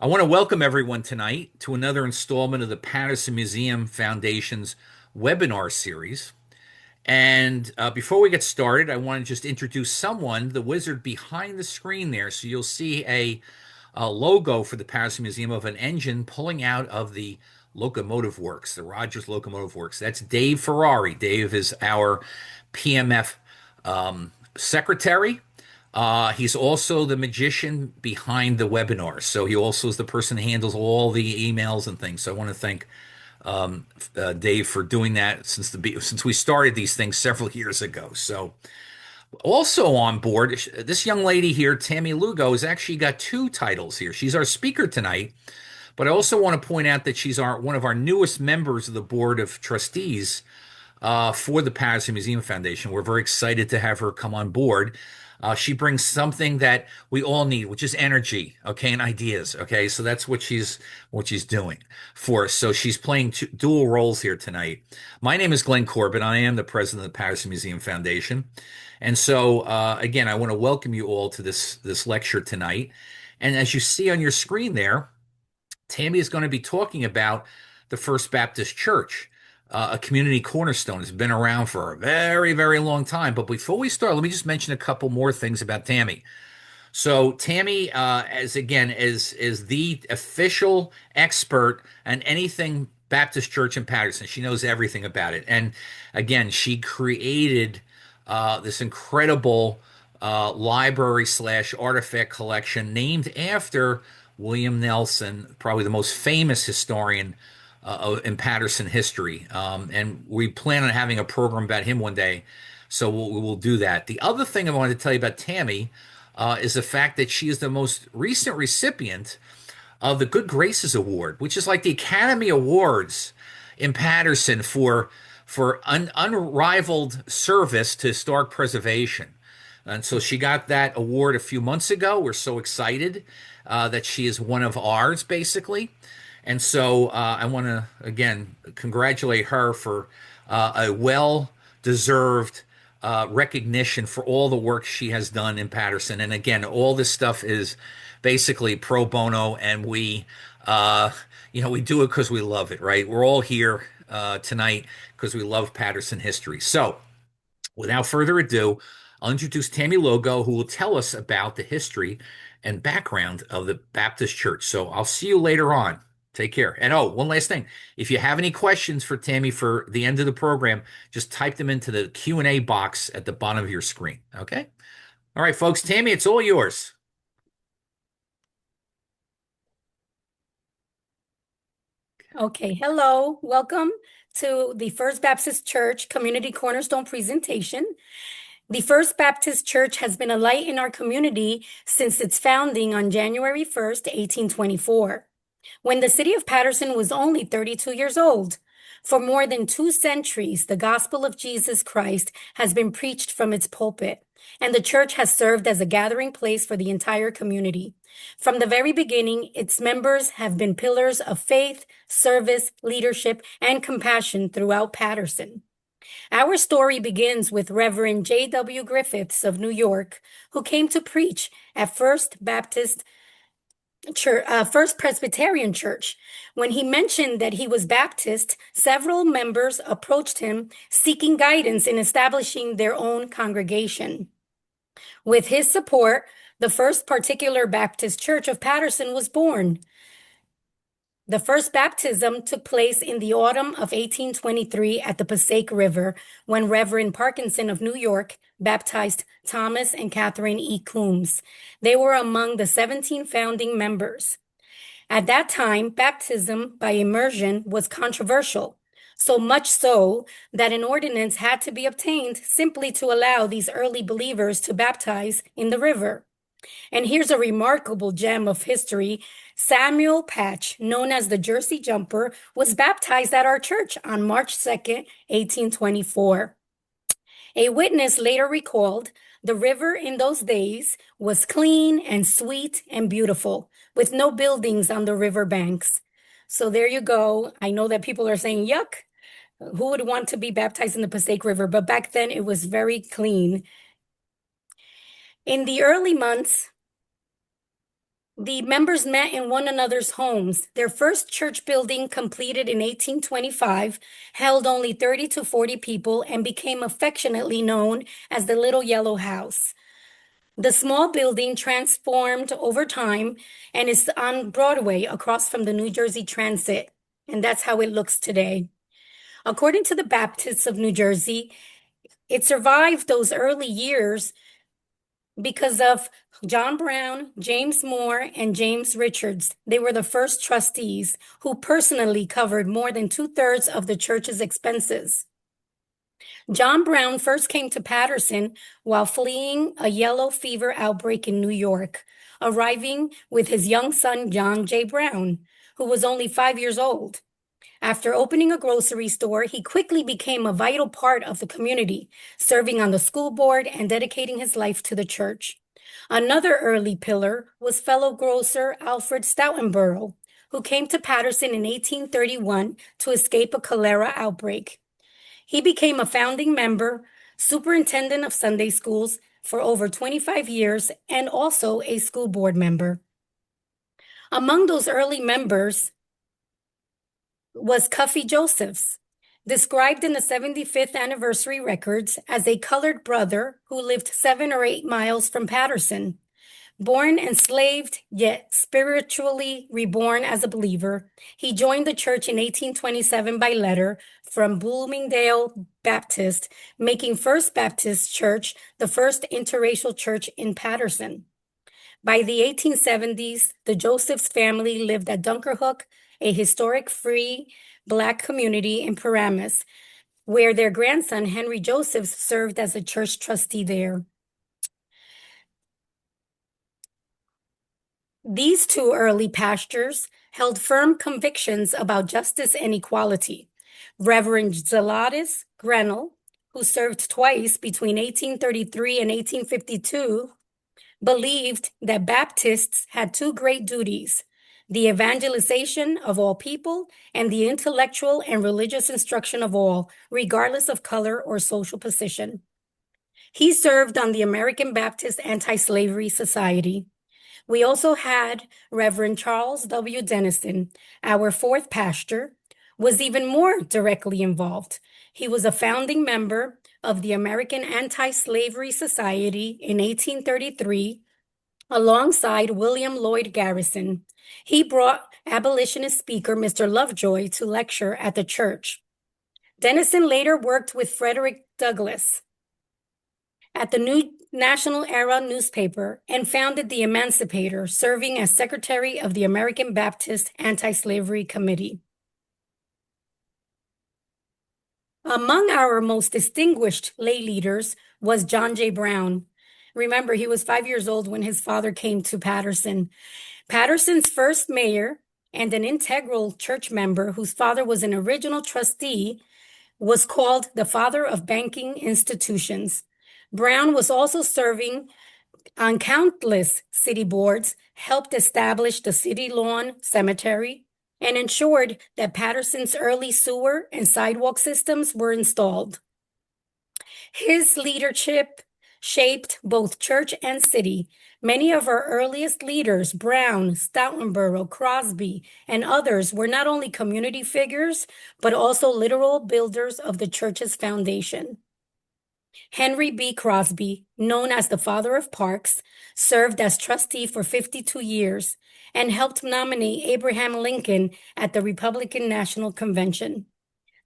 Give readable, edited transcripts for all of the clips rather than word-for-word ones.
I want to welcome everyone tonight to another installment of the Paterson Museum Foundation's webinar series. And before we get started, I want to just introduce someone, the wizard behind the screen there. So you'll see a logo for the Paterson Museum of an engine pulling out of the locomotive works, the Rogers Locomotive Works. That's Dave Ferrari. Dave is our PMF secretary. He's also the magician behind the webinar. So he also is the person who handles all the emails and things. So I want to thank Dave for doing that since we started these things several years ago. So also on board, this young lady here, Tammy Lugo, has actually got two titles here. She's our speaker tonight, but I also want to point out that she's one of our newest members of the board of trustees for the Paterson Museum Foundation. We're very excited to have her come on board. She brings something that we all need, which is energy, okay, and ideas, okay. So that's what she's doing for us. So she's playing dual roles here tonight. My name is Glenn Corbett. I am the president of the Paterson Museum Foundation, and so again, I want to welcome you all to this lecture tonight. And as you see on your screen there, Tammy is going to be talking about the First Baptist Church, a community cornerstone. Has been around for a very, very long time. But before we start, let me just mention a couple more things about Tammy. So Tammy, as again, is the official expert on anything Baptist Church in Paterson. She knows everything about it. And again, she created this incredible library slash artifact collection named after William Nelson, probably the most famous historian in Paterson history. And we plan on having a program about him one day. So we'll do that. The other thing I wanted to tell you about Tammy is the fact that she is the most recent recipient of the Good Graces Award, which is like the Academy Awards in Paterson for unrivaled service to historic preservation. And so she got that award a few months ago. We're so excited that she is one of ours, basically. And so I want to, again, congratulate her for a well deserved recognition for all the work she has done in Paterson. And again, all this stuff is basically pro bono, and uh, we do it because we love it, right? We're all here tonight because we love Paterson history. So, without further ado, I'll introduce Tammy Logo, who will tell us about the history and background of the Baptist Church. So I'll see you later on. Take care. And oh, one last thing. If you have any questions for Tammy for the end of the program, just type them into the Q&A box at the bottom of your screen. Okay? All right, folks. Tammy, it's all yours. Okay, hello. Welcome to the First Baptist Church Community Cornerstone presentation. The First Baptist Church has been a light in our community since its founding on January 1st, 1824, when the city of Paterson was only 32 years old. For more than 2 centuries, the gospel of Jesus Christ has been preached from its pulpit, and the church has served as a gathering place for the entire community. From the very beginning, its members have been pillars of faith, service, leadership, and compassion throughout Paterson. Our story begins with Reverend J.W. Griffiths of New York, who came to preach at First Presbyterian Church. When he mentioned that he was Baptist, several members approached him seeking guidance in establishing their own congregation. With his support, the First Particular Baptist Church of Paterson was born. The first baptism took place in the autumn of 1823 at the Passaic River when Reverend Parkinson of New York baptized Thomas and Catherine E. Coombs. They were among the 17 founding members. At that time, baptism by immersion was controversial, so much so that an ordinance had to be obtained simply to allow these early believers to baptize in the river. And here's a remarkable gem of history. Samuel Patch, known as the Jersey Jumper, was baptized at our church on March 2nd, 1824. A witness later recalled, the river in those days was clean and sweet and beautiful, with no buildings on the river banks. So there you go. I know that people are saying, yuck, who would want to be baptized in the Passaic River? But back then it was very clean. In the early months The members met in one another's homes. Their first church building, completed in 1825, held only 30 to 40 people and became affectionately known as the Little Yellow House. The small building transformed over time and is on Broadway across from the New Jersey Transit, and that's how it looks today. According to the Baptists of New Jersey, it survived those early years because of John Brown, James Moore, and James Richards. They were the first trustees who personally covered more than two-thirds of the church's expenses. John Brown first came to Paterson while fleeing a yellow fever outbreak in New York, arriving with his young son, John J. Brown, who was only 5 years old. After opening a grocery store, he quickly became a vital part of the community, serving on the school board and dedicating his life to the church. Another early pillar was fellow grocer Alfred Stoutenborough, who came to Paterson in 1831 to escape a cholera outbreak. He became a founding member, superintendent of Sunday schools for over 25 years, and also a school board member. Among those early members was Cuffy Josephs, described in the 75th anniversary records as a colored brother who lived 7 or 8 miles from Paterson. Born enslaved, yet spiritually reborn as a believer, he joined the church in 1827 by letter from Bloomingdale Baptist, making First Baptist Church the first interracial church in Paterson. By the 1870s, the Josephs family lived at Dunkerhook, a historic free Black community in Paramus, where their grandson, Henry Josephs, served as a church trustee there. These two early pastors held firm convictions about justice and equality. Reverend Zelotes Grenell, who served twice between 1833 and 1852, believed that Baptists had two great duties: the evangelization of all people and the intellectual and religious instruction of all, regardless of color or social position. He served on the American Baptist Anti-Slavery Society. We also had Reverend Charles W. Dennison, our fourth pastor, was even more directly involved. He was a founding member of the American Anti-Slavery Society in 1833, alongside William Lloyd Garrison. He brought abolitionist speaker Mr. Lovejoy to lecture at the church. Dennison later worked with Frederick Douglass at the New National Era newspaper and founded the Emancipator, serving as secretary of the American Baptist Anti-Slavery Committee. Among our most distinguished lay leaders was John J. Brown. Remember, he was 5 years old when his father came to Paterson. Paterson's first mayor and an integral church member whose father was an original trustee was called the father of banking institutions. Brown was also serving on countless city boards, helped establish the City Lawn Cemetery, and ensured that Paterson's early sewer and sidewalk systems were installed. His leadership shaped both church and city. Many of our earliest leaders, Brown, Stoutenborough, Crosby, and others, were not only community figures, but also literal builders of the church's foundation. Henry B. Crosby, known as the father of parks, served as trustee for 52 years and helped nominate Abraham Lincoln at the Republican National Convention.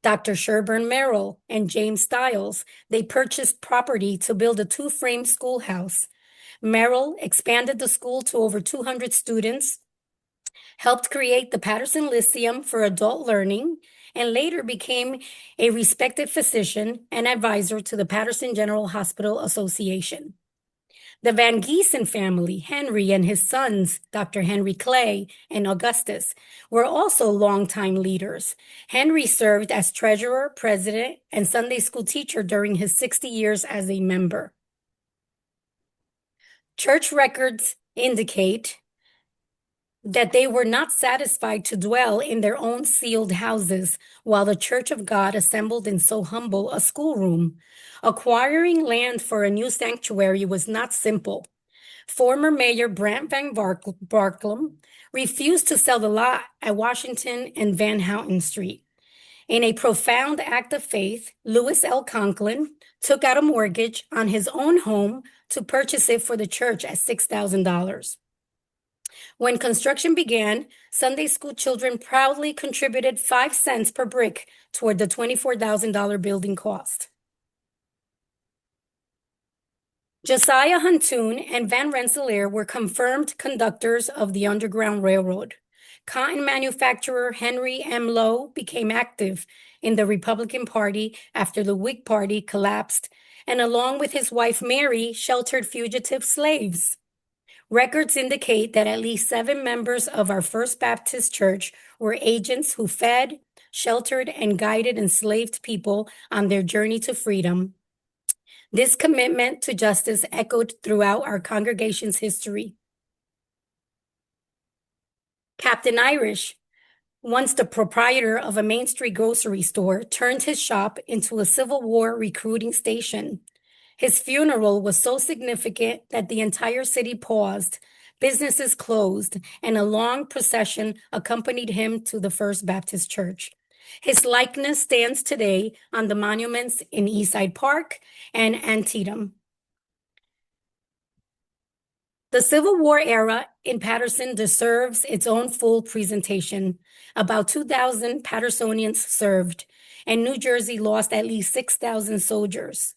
Dr. Sherburne Merrill and James Stiles, they purchased property to build a two-frame schoolhouse. Merrill expanded the school to over 200 students, helped create the Paterson Lyceum for adult learning, and later became a respected physician and advisor to the Paterson General Hospital Association. The Van Giesen family, Henry and his sons, Dr. Henry Clay and Augustus, were also longtime leaders. Henry served as treasurer, president, and Sunday school teacher during his 60 years as a member. Church records indicate that they were not satisfied to dwell in their own sealed houses, while the Church of God assembled in so humble a schoolroom. Acquiring land for a new sanctuary was not simple. Former Mayor Brant Van Barklem refused to sell the lot at Washington and Van Houten Street. In a profound act of faith, Louis L. Conklin took out a mortgage on his own home to purchase it for the church at $6,000. When construction began, Sunday school children proudly contributed 5 cents per brick toward the $24,000 building cost. Josiah Huntoon and Van Rensselaer were confirmed conductors of the Underground Railroad. Cotton manufacturer Henry M. Lowe became active in the Republican Party after the Whig Party collapsed, and along with his wife Mary, sheltered fugitive slaves. Records indicate that at least 7 members of our First Baptist Church were agents who fed, sheltered, and guided enslaved people on their journey to freedom. This commitment to justice echoed throughout our congregation's history. Captain Irish, once the proprietor of a Main Street grocery store, turned his shop into a Civil War recruiting station. His funeral was so significant that the entire city paused, businesses closed, and a long procession accompanied him to the First Baptist Church. His likeness stands today on the monuments in Eastside Park and Antietam. The Civil War era in Paterson deserves its own full presentation. About 2,000 Patersonians served, and New Jersey lost at least 6,000 soldiers.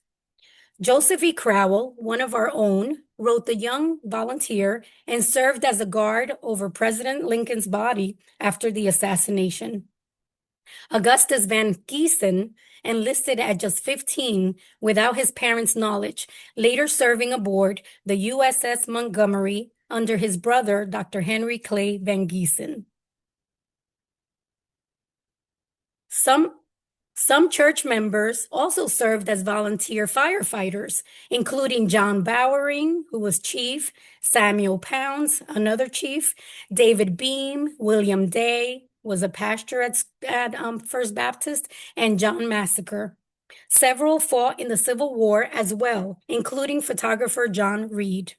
Joseph E. Crowell, one of our own, wrote The Young Volunteer and served as a guard over President Lincoln's body after the assassination. Augustus Van Giesen enlisted at just 15 without his parents' knowledge, later serving aboard the USS Montgomery under his brother, Dr. Henry Clay Van Giesen. Some church members also served as volunteer firefighters, including John Bowering, who was chief, Samuel Pounds, another chief, David Beam, William Day was a pastor at First Baptist, and John Massacre. Several fought in the Civil War as well, including photographer John Reed.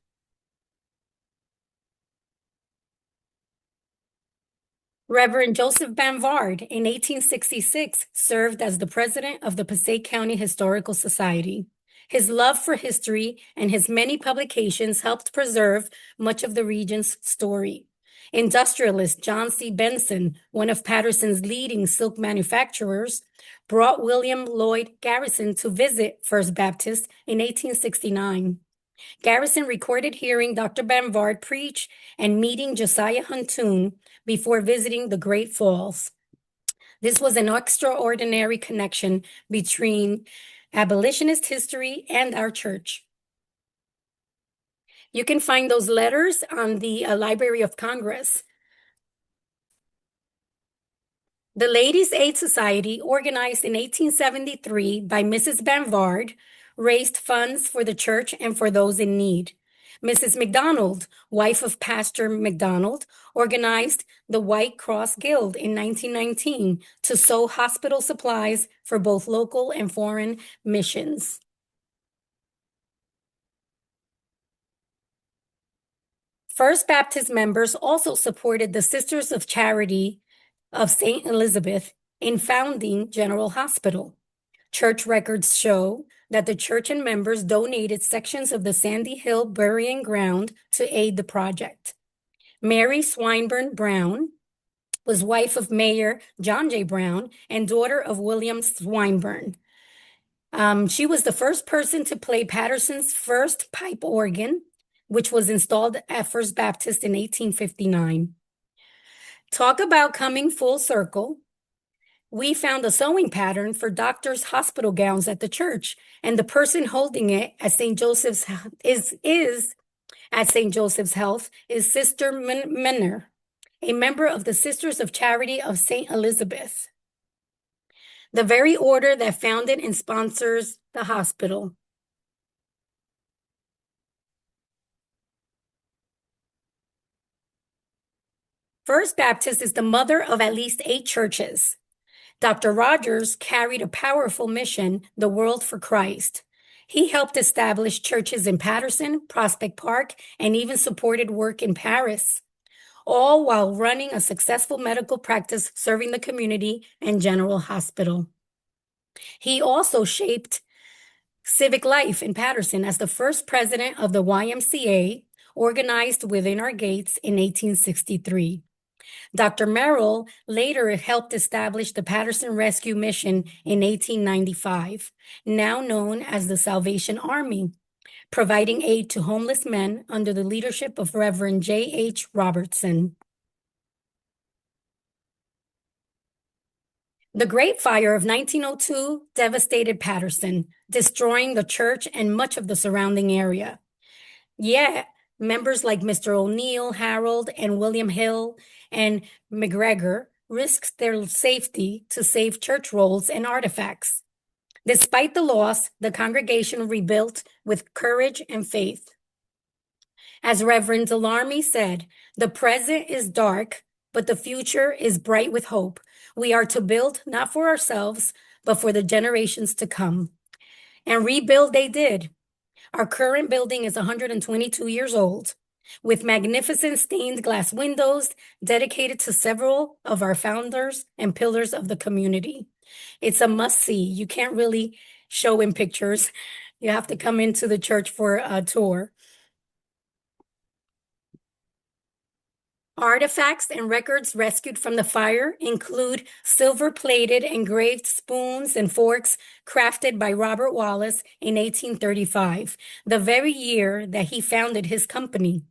Reverend Joseph Banvard, in 1866, served as the president of the Passaic County Historical Society. His love for history and his many publications helped preserve much of the region's story. Industrialist John C. Benson, one of Paterson's leading silk manufacturers, brought William Lloyd Garrison to visit First Baptist in 1869. Garrison recorded hearing Dr. Banvard preach and meeting Josiah Huntoon before visiting the Great Falls. This was an extraordinary connection between abolitionist history and our church. You can find those letters on the Library of Congress. The Ladies' Aid Society, organized in 1873 by Mrs. Banvard, raised funds for the church and for those in need. Mrs. McDonald, wife of Pastor McDonald, organized the White Cross Guild in 1919 to sew hospital supplies for both local and foreign missions. First Baptist members also supported the Sisters of Charity of St. Elizabeth in founding General Hospital. Church records show that the church and members donated sections of the Sandy Hill burying ground to aid the project. Mary Swinburne Brown was wife of Mayor John J. Brown and daughter of William Swinburne. She was the first person to play Paterson's first pipe organ, which was installed at First Baptist in 1859. Talk about coming full circle. We found a sewing pattern for doctors' hospital gowns at the church, and the person holding it at St. Joseph's at St. Joseph's Health is Sister Minner, a member of the Sisters of Charity of St. Elizabeth, the very order that founded and sponsors the hospital. First Baptist is the mother of at least 8 churches. Dr. Rogers carried a powerful mission, the world for Christ. He helped establish churches in Paterson, Prospect Park, and even supported work in Paris, all while running a successful medical practice serving the community and general hospital. He also shaped civic life in Paterson as the first president of the YMCA, organized within our gates in 1863. Dr. Merrill later helped establish the Paterson Rescue Mission in 1895, now known as the Salvation Army, providing aid to homeless men under the leadership of Reverend J.H. Robertson. The Great Fire of 1902 devastated Paterson, destroying the church and much of the surrounding area. Yet, members like Mr. O'Neill, Harold, and William Hill and McGregor risked their safety to save church rolls and artifacts. Despite the loss, the congregation rebuilt with courage and faith. As Reverend Delarmy said, the present is dark, but the future is bright with hope. We are to build not for ourselves, but for the generations to come. And rebuild they did. Our current building is 122 years old, with magnificent stained glass windows dedicated to several of our founders and pillars of the community. It's a must-see. You can't really show in pictures. You have to come into the church for a tour. Artifacts and records rescued from the fire include silver-plated engraved spoons and forks crafted by Robert Wallace in 1835, the very year that he founded his company.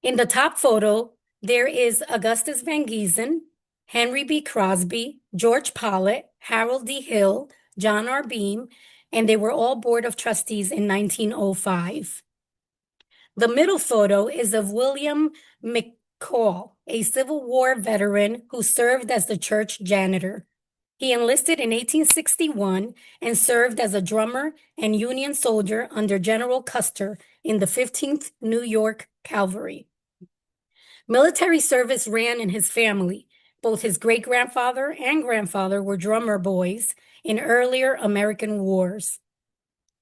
In the top photo, there is Augustus Van Giesen, Henry B. Crosby, George Pollitt, Harold D. Hill, John R. Beam, and they were all Board of Trustees in 1905. The middle photo is of William McCall, a Civil War veteran who served as the church janitor. He enlisted in 1861 and served as a drummer and Union soldier under General Custer in the 15th New York Cavalry. Military service ran in his family. Both his great-grandfather and grandfather were drummer boys in earlier American wars.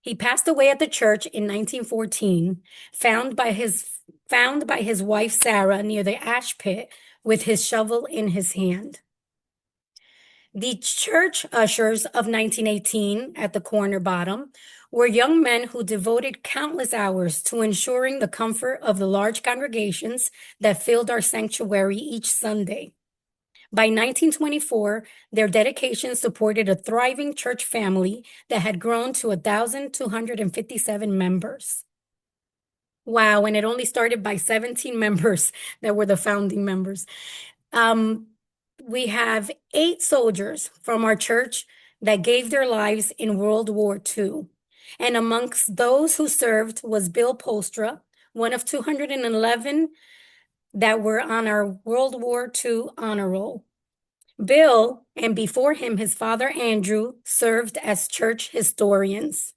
He passed away at the church in 1914, found by his wife Sarah near the ash pit with his shovel in his hand. The church ushers of 1918 at the corner bottom were young men who devoted countless hours to ensuring the comfort of the large congregations that filled our sanctuary each Sunday. By 1924, their dedication supported a thriving church family that had grown to 1,257 members. Wow, and it only started by 17 members that were the founding members. We have 8 soldiers from our church that gave their lives in World War II. And amongst those who served was Bill Postra, one of 211 that were on our World War II honor roll. Bill, and before him, his father Andrew, served as church historians.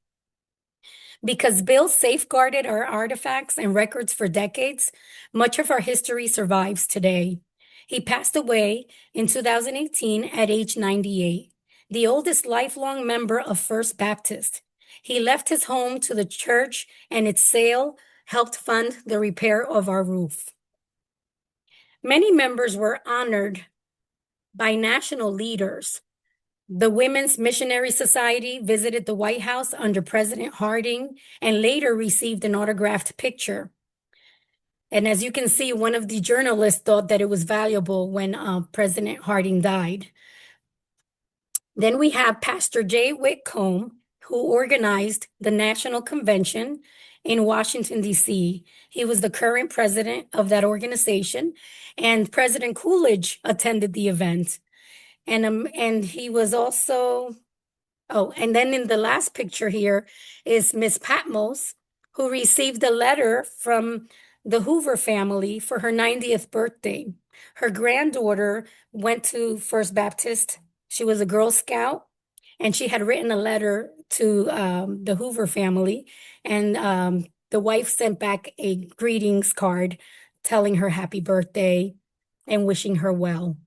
Because Bill safeguarded our artifacts and records for decades, much of our history survives today. He passed away in 2018 at age 98, the oldest lifelong member of First Baptist. He left his home to the church, and its sale helped fund the repair of our roof. Many members were honored by national leaders. The Women's Missionary Society visited the White House under President Harding and later received an autographed picture. And as you can see, one of the journalists thought that it was valuable when President Harding died. Then we have Pastor J. Whitcomb, who organized the National Convention in Washington, D.C. He was the current president of that organization, and President Coolidge attended the event. And he was also, and then in the last picture here is Miss Patmos, who received a letter from the Hoover family for her 90th birthday. Her granddaughter went to First Baptist. She was a Girl Scout, and she had written a letter to the Hoover family, and the wife sent back a greetings card telling her happy birthday and wishing her well.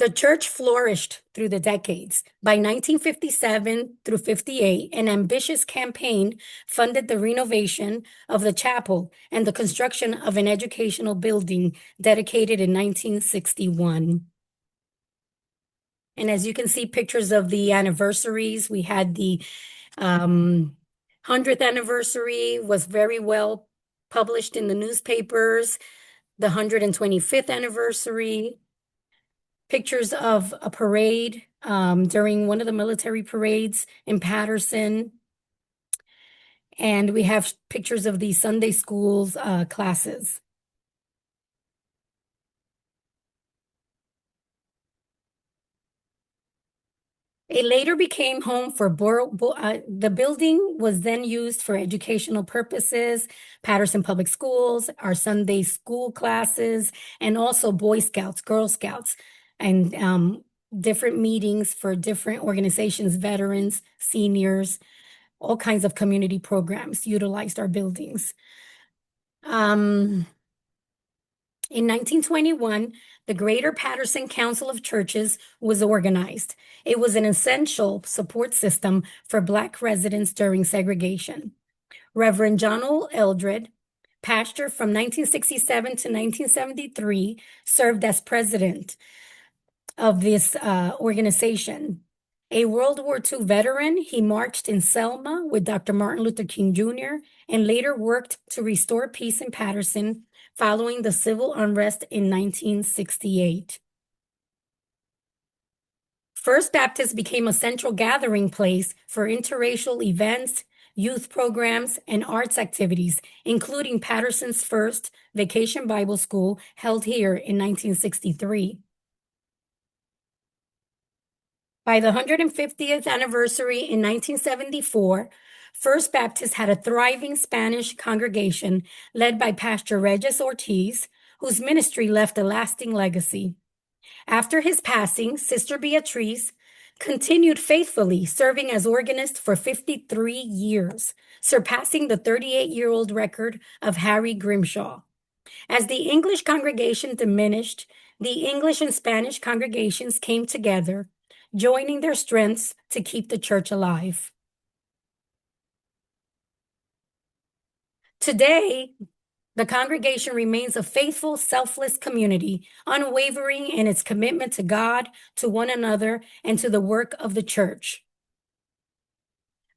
The church flourished through the decades. By 1957 through 58, an ambitious campaign funded the renovation of the chapel and the construction of an educational building dedicated in 1961. And as you can see, pictures of the anniversaries, we had the 100th anniversary was very well published in the newspapers, the 125th anniversary, pictures of a parade during one of the military parades in Paterson. And we have pictures of the Sunday schools classes. It later became home for the building was then used for educational purposes, Paterson Public Schools, our Sunday school classes, and also Boy Scouts, Girl Scouts, and different meetings for different organizations, veterans, seniors, all kinds of community programs utilized our buildings. In 1921, the Greater Paterson Council of Churches was organized. It was an essential support system for Black residents during segregation. Reverend John O. Eldred, pastor from 1967 to 1973, served as president of this organization. A World War II veteran, he marched in Selma with Dr. Martin Luther King Jr. and later worked to restore peace in Paterson following the civil unrest in 1968. First Baptist became a central gathering place for interracial events, youth programs, and arts activities, including Paterson's first Vacation Bible School held here in 1963. By the 150th anniversary in 1974, First Baptist had a thriving Spanish congregation led by Pastor Regis Ortiz, whose ministry left a lasting legacy. After his passing, Sister Beatrice continued faithfully serving as organist for 53 years, surpassing the 38-year-old record of Harry Grimshaw. As the English congregation diminished, the English and Spanish congregations came together, joining their strengths to keep the church alive. Today, the congregation remains a faithful, selfless community, unwavering in its commitment to God, to one another, and to the work of the church.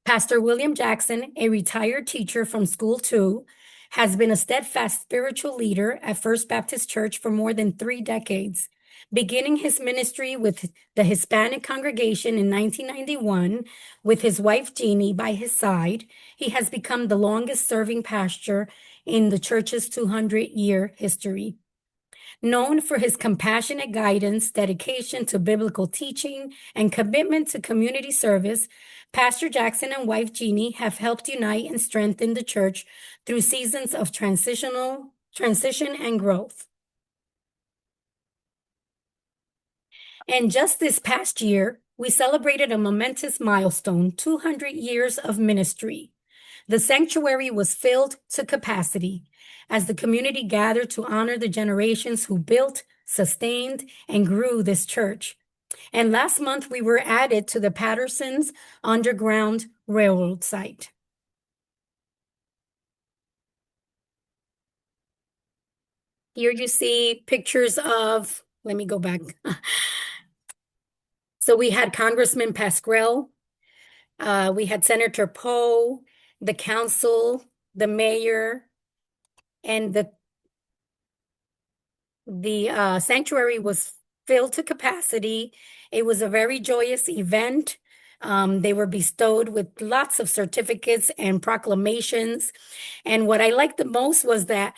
Pastor William Jackson, a retired teacher from School 2, has been a steadfast spiritual leader at First Baptist Church for more than 3 decades. Beginning his ministry with the Hispanic congregation in 1991, with his wife Jeannie by his side, he has become the longest serving pastor in the church's 200-year history. Known for his compassionate guidance, dedication to biblical teaching, and commitment to community service, Pastor Jackson and wife Jeannie have helped unite and strengthen the church through seasons of transition and growth. And just this past year, we celebrated a momentous milestone, 200 years of ministry. The sanctuary was filled to capacity as the community gathered to honor the generations who built, sustained, and grew this church. And last month, we were added to the Paterson's Underground Railroad site. Here you see pictures of, let me go back. So we had Congressman Pasquale, we had Senator Poe, the council, the mayor, and the sanctuary was filled to capacity. It was a very joyous event. They were bestowed with lots of certificates and proclamations. And what I liked the most was that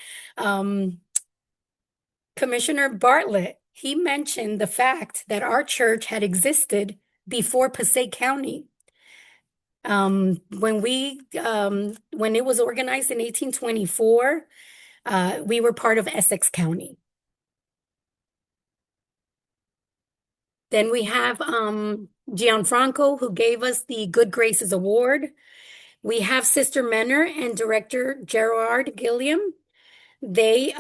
Commissioner Bartlett, he mentioned the fact that our church had existed before Passaic County. When it was organized in 1824, we were part of Essex County. Then we have Gianfranco, who gave us the Good Graces Award. We have Sister Menor and Director Gerard Gilliam. They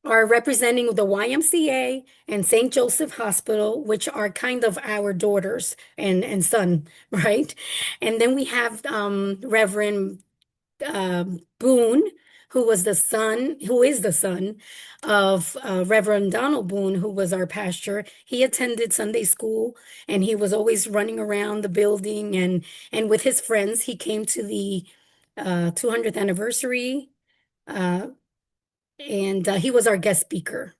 are representing the YMCA and St. Joseph Hospital, which are kind of our daughters and son, right? And then we have Reverend Boone, who is the son of Reverend Donald Boone, who was our pastor. He attended Sunday school, and he was always running around the building, and with his friends, he came to the 200th anniversary, uh, and he was our guest speaker.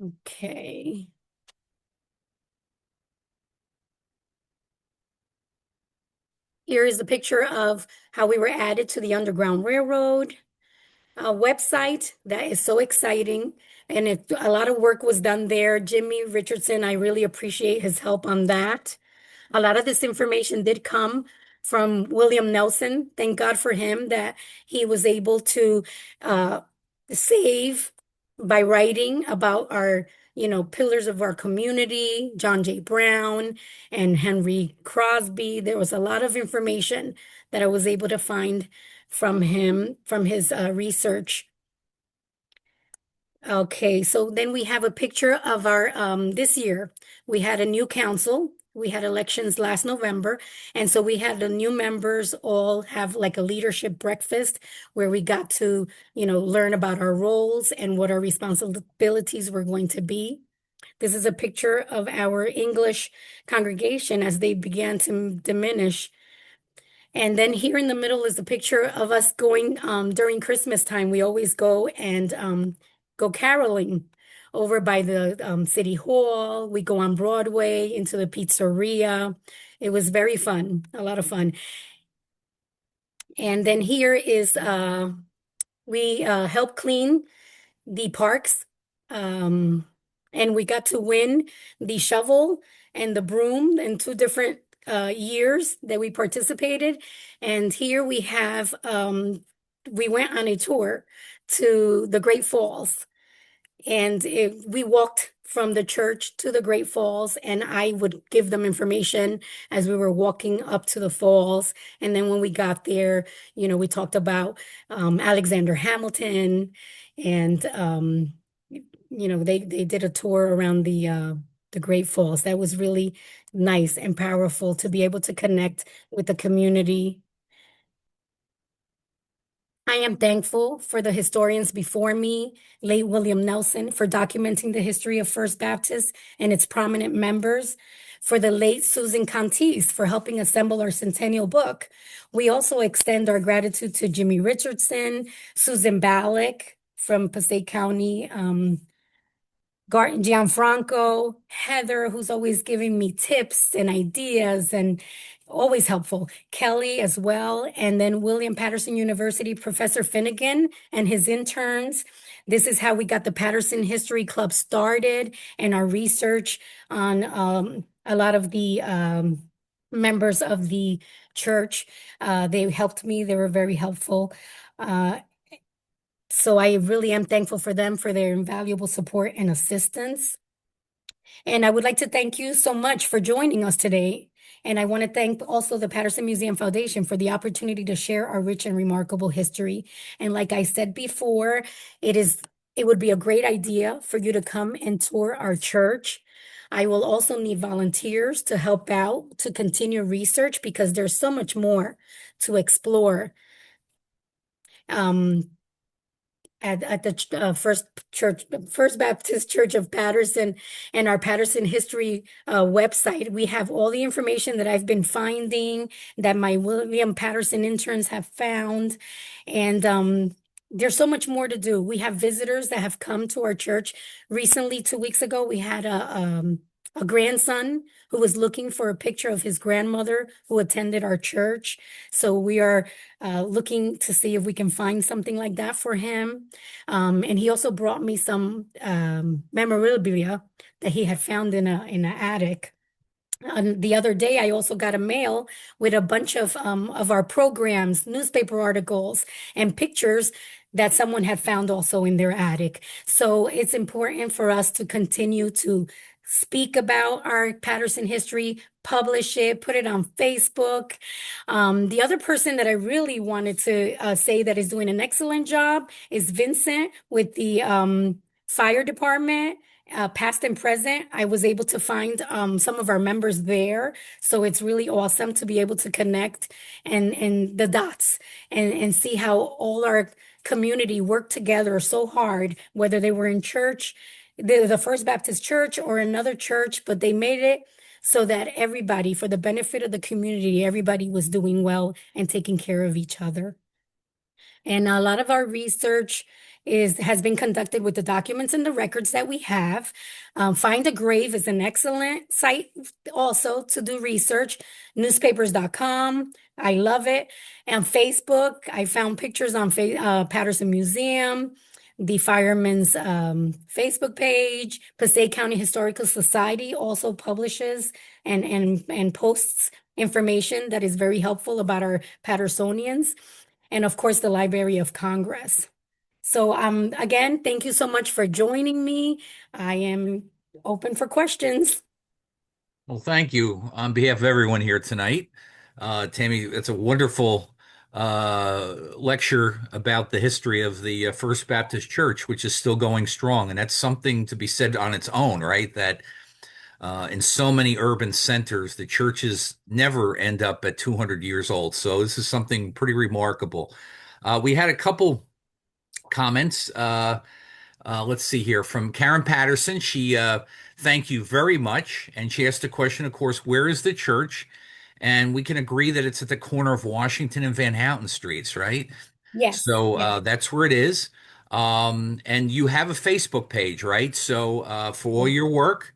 Okay. Here is the picture of how we were added to the Underground Railroad website. That is so exciting. And a lot of work was done there. Jimmy Richardson, I really appreciate his help on that. A lot of this information did come from William Nelson. Thank God for him that he was able to uh, save by writing about our, pillars of our community, John J. Brown and Henry Crosby. There was a lot of information that I was able to find from him, from his research. Okay, so then we have a picture of our this year. We had a new council. We had elections last November, and so we had the new members all have like a leadership breakfast where we got to, learn about our roles and what our responsibilities were going to be. This is a picture of our English congregation as they began to diminish. And then here in the middle is a picture of us going during Christmas time. We always go and go caroling over by the city hall. We go on Broadway into the pizzeria. It was very fun, a lot of fun. And then here is we help clean the parks. Um, and we got to win the shovel and the broom in two different years that we participated. And here we have, we went on a tour to the Great Falls. And we walked from the church to the Great Falls, and I would give them information as we were walking up to the falls. And then when we got there, we talked about Alexander Hamilton, and they did a tour around the Great Falls. That was really nice and powerful to be able to connect with the community. I am thankful for the historians before me, late William Nelson, for documenting the history of First Baptist and its prominent members, for the late Susan Contis for helping assemble our centennial book. We also extend our gratitude to Jimmy Richardson, Susan Ballack from Passaic County, Gianfranco, Heather, who's always giving me tips and ideas and always helpful. Kelly as well. And then William Paterson University, Professor Finnegan and his interns. This is how we got the Paterson History Club started and our research on a lot of the members of the church. They helped me. They were very helpful. So I really am thankful for them for their invaluable support and assistance. And I would like to thank you so much for joining us today. And I want to thank also the Paterson Museum Foundation for the opportunity to share our rich and remarkable history. And like I said before, it would be a great idea for you to come and tour our church. I will also need volunteers to help out to continue research because there's so much more to explore. Um, at the First Baptist Church of Paterson and our Paterson History website. We have all the information that I've been finding, that my William Paterson interns have found. And there's so much more to do. We have visitors that have come to our church. Recently, 2 weeks ago, we had a grandson who was looking for a picture of his grandmother who attended our church. So we are looking to see if we can find something like that for him. And he also brought me some memorabilia that he had found in an attic. The other day, I also got a mail with a bunch of our programs, newspaper articles, and pictures that someone had found also in their attic. So it's important for us to continue to speak about our Paterson history, publish it, put it on Facebook. The other person that I really wanted to say that is doing an excellent job is Vincent with the fire department. Past and present, I was able to find some of our members there, so it's really awesome to be able to connect and the dots and see how all our community worked together so hard, whether they were in church, the First Baptist Church or another church, but they made it so that everybody, for the benefit of the community, everybody was doing well and taking care of each other. And a lot of our research has been conducted with the documents and the records that we have. Find a Grave is an excellent site also to do research. Newspapers.com. I love it. And Facebook, I found pictures on Paterson Museum, the Firemen's Facebook page. Passaic County Historical Society also publishes and posts information that is very helpful about our Pattersonians, and of course, the Library of Congress. So, again, thank you so much for joining me. I am open for questions. Well, thank you on behalf of everyone here tonight. Tammy, that's a wonderful lecture about the history of the First Baptist Church, which is still going strong. And that's something to be said on its own, right? That in so many urban centers, the churches never end up at 200 years old. So this is something pretty remarkable. We had a couple comments. Let's see here from Karen Patterson. She thanked you very much, and she asked a question, of course, where is the church? And we can agree that it's at the corner of Washington and Van Houten Streets, right? Yes, So yes, that's where it is. And you have a Facebook page, right? So for all yes, your work,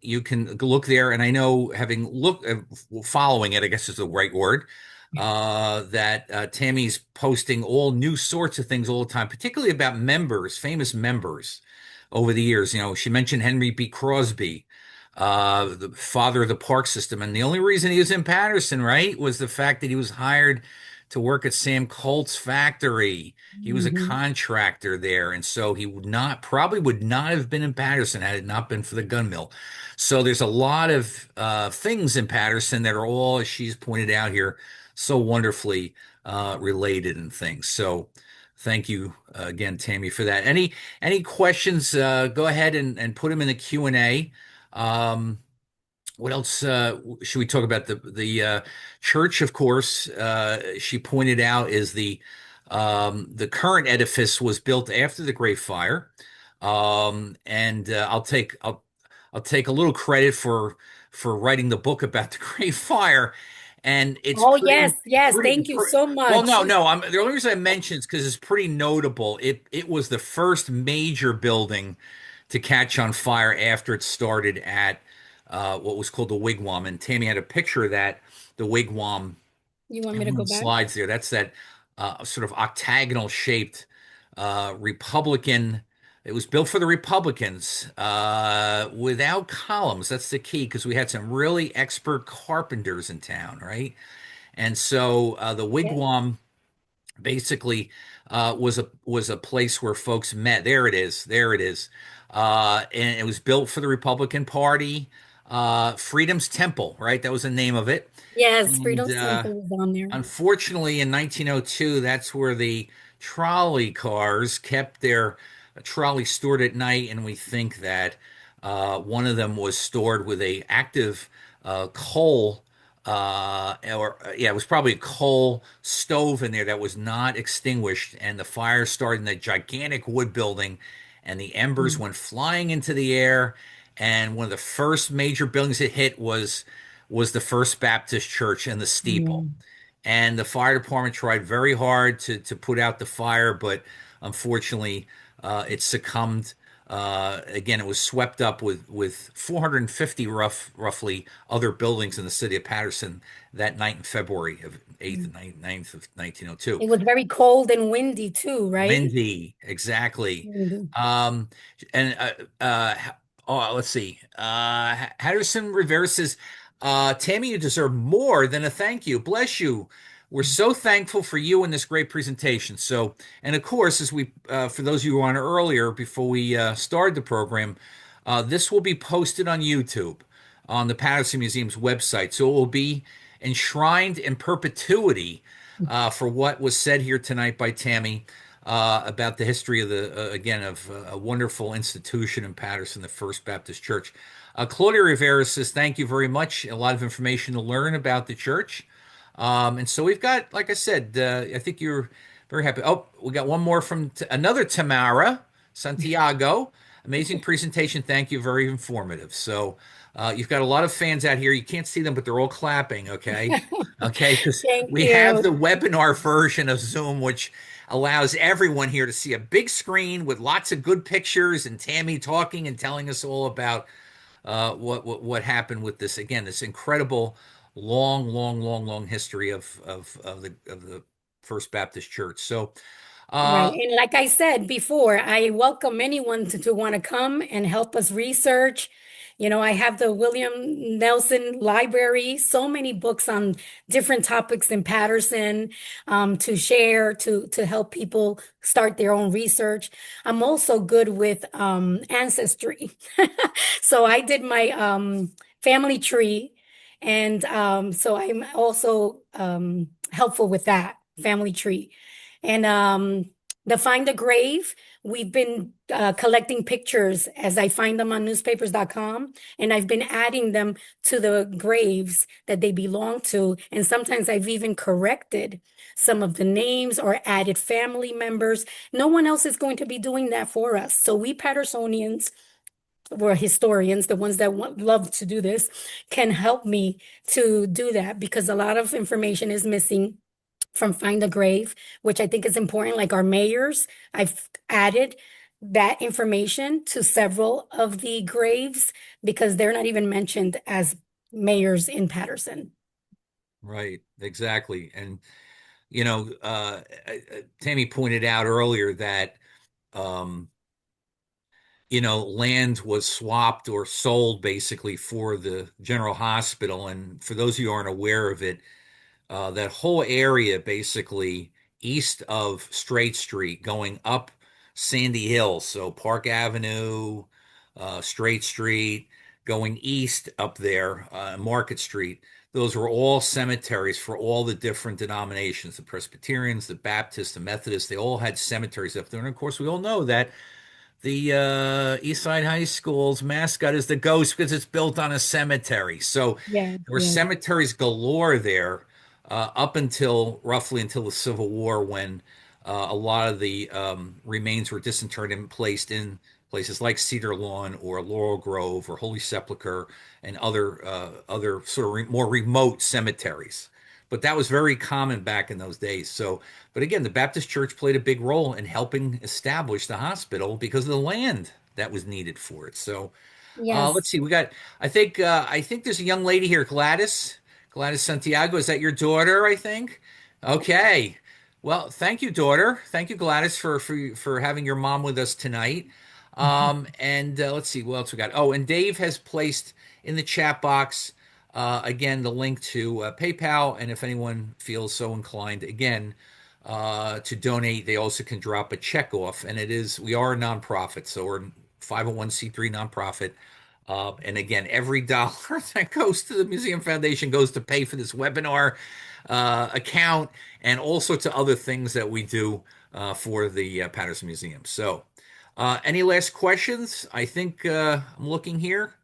you can look there. And I know having looked, following it, I guess is the right word, that Tammy's posting all new sorts of things all the time, particularly about members, famous members over the years. You know, she mentioned Henry B. Crosby, the father of the park system. And the only reason he was in Paterson, right, was the fact that he was hired to work at Sam Colt's factory. He was a mhm, contractor there, and so he probably would not have been in Paterson had it not been for the gun mill. So there's a lot of things in Paterson that are all, as she's pointed out here, so wonderfully related and things. So thank you again, Tammy, for that. Any questions? Go ahead and put them in the Q&A. Um, what else should we talk about? The church, of course, she pointed out is the current edifice was built after the Great Fire, and I'll take a little credit for writing the book about the Great Fire, and it's oh, yes, yes. pretty, Thank you so well, much. no. The only reason I mention is because it's pretty notable. It was the first major building to catch on fire after it started at what was called the Wigwam. And Tammy had a picture of that, the Wigwam, You want me and to one go of the back? slides there. That's that sort of octagonal shaped Republican. It was built for the Republicans without columns. That's the key because we had some really expert carpenters in town, right? And so the Yes, Wigwam basically was a place where folks met. There it is. There it is. And it was built for the Republican Party. Freedom's Temple, right? That was the name of it. yes. And Freedom Temple is on there. unfortunately, in 1902, that's where the trolley cars kept their trolley stored at night, and we think that one of them was stored with a active coal, or yeah, it was probably a coal stove in there that was not extinguished, and the fire started in the gigantic wood building, and the embers Mm, went flying into the air. And one of the first major buildings it hit was the First Baptist Church and the steeple. mm, And the fire department tried very hard to put out the fire, but unfortunately, it succumbed. Again, it was swept up with 450 roughly other buildings in the city of Paterson that night in February of 8th mm. and 9th of 1902. It was very cold and windy too, right? Windy, exactly. Windy. Um, and let's see. Patterson Rivera says, Tammy, you deserve more than a thank you. Bless you. We're so thankful for you and this great presentation. So, and of course, as we, for those of you who were on earlier, before we started the program, This will be posted on YouTube on the Paterson Museum's website. So it will be enshrined in perpetuity for what was said here tonight by Tammy about the history of again, of a wonderful institution in Paterson, the First Baptist Church. Claudia Rivera says, thank you very much. A lot of information to learn about the church. And so we've got, like I said, I think you're very happy. Oh, we got one more from another Tamara Santiago. Amazing presentation. Thank you. Very informative. So you've got a lot of fans out here. You can't see them, but they're all clapping. Okay. Okay. Because Thank we have you. the webinar version of Zoom, which allows everyone here to see a big screen with lots of good pictures and Tammy talking and telling us all about what happened with this again, this incredible long, long, long, long history of the First Baptist Church. So, Right. uh, And like I said before, I welcome anyone to want to come and help us research. I have the William Nelson Library, so many books on different topics in Paterson to share, to help people start their own research. I'm also good with ancestry. So I did my family tree, and so I'm also helpful with that family tree. And to find a grave, we've been collecting pictures as I find them on newspapers.com, and I've been adding them to the graves that they belong to. And sometimes I've even corrected some of the names or added family members. No one else is going to be doing that for us. So we Pattersonians, or historians, the ones that love to do this, can help me to do that because a lot of information is missing from Find a Grave, which I think is important. Like our mayors, I've added that information to several of the graves because they're not even mentioned as mayors in Paterson. right, exactly. And, Tammy pointed out earlier that, um, land was swapped or sold basically for the General Hospital. And for those of you who aren't aware of it, that whole area basically east of Straight Street going up Sandy Hill, so Park Avenue, Straight Street, going east up there, Market Street. Those were all cemeteries for all the different denominations, the Presbyterians, the Baptists, the Methodists. They all had cemeteries up there. And of course, we all know that the East Side High School's mascot is the ghost because it's built on a cemetery. So Yeah, there were yeah, cemeteries galore there up until roughly until the Civil War, when a lot of the remains were disinterred and placed in places like Cedar Lawn or Laurel Grove or Holy Sepulchre and other sort of more remote cemeteries. But that was very common back in those days. So, but again, the Baptist Church played a big role in helping establish the hospital because of the land that was needed for it. So, let's yes. see. We got. I think there's a young lady here, Gladys Santiago. Is that your daughter? I think. Okay. Well, thank you, daughter. Thank you, Gladys, for having your mom with us tonight. And let's see what else we got. Oh, and Dave has placed in the chat box again the link to PayPal, and if anyone feels so inclined, again to donate, they also can drop a check off. And we are a nonprofit, so we're 501c3 nonprofit. And again, every dollar that goes to the Museum Foundation goes to pay for this webinar account and all sorts of other things that we do for the Paterson Museum. So, any last questions? I think I'm looking here.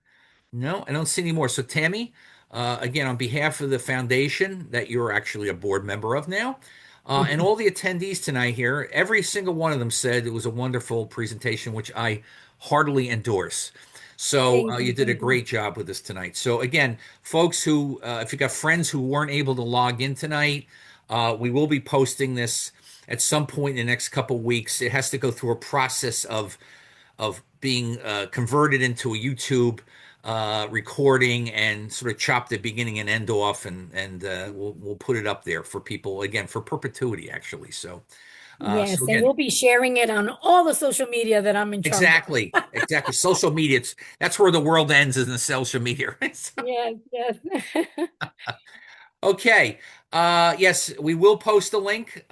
No, I don't see any more. So, Tammy, again, on behalf of the foundation that you're actually a board member of now, and all the attendees tonight here, every single one of them said it was a wonderful presentation, which I heartily endorse. So, Thank you you. did a Thank you. great job with this tonight. So, again, folks who, if you got friends who weren't able to log in tonight, we will be posting this at some point in the next couple weeks. It has to go through a process of being converted into a YouTube recording and sort of chop the beginning and end off, and we'll put it up there for people again for perpetuity, actually. So Yes, and again, we'll be sharing it on all the social media that I'm in charge of. exactly. Social media, that's where the world ends, is in the social media, right? So, Yes, yes. okay. Yes, we will post a link.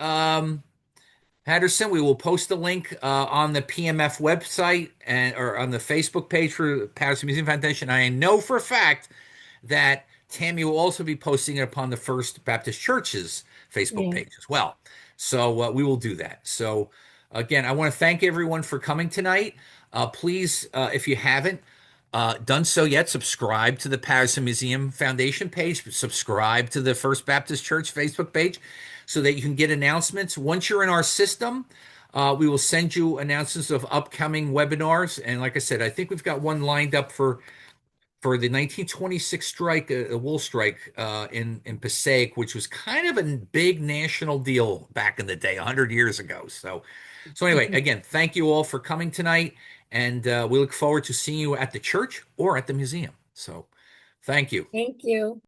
Patterson, we will post a link on the PMF website and or on the Facebook page for Patterson Museum Foundation. I know for a fact that Tammy will also be posting it upon the First Baptist Church's Facebook Yeah. page as well. So we will do that. So again, I want to thank everyone for coming tonight. Please, if you haven't done so yet, subscribe to the Patterson Museum Foundation page, subscribe to the First Baptist Church Facebook page so that you can get announcements. Once you're in our system, we will send you announcements of upcoming webinars. And like I said, I think we've got one lined up for the 1926 strike, the wool strike in Passaic, which was kind of a big national deal back in the day, 100 years ago. So anyway, Mhm. again, thank you all for coming tonight, and we look forward to seeing you at the church or at the museum. So, thank you. Thank you.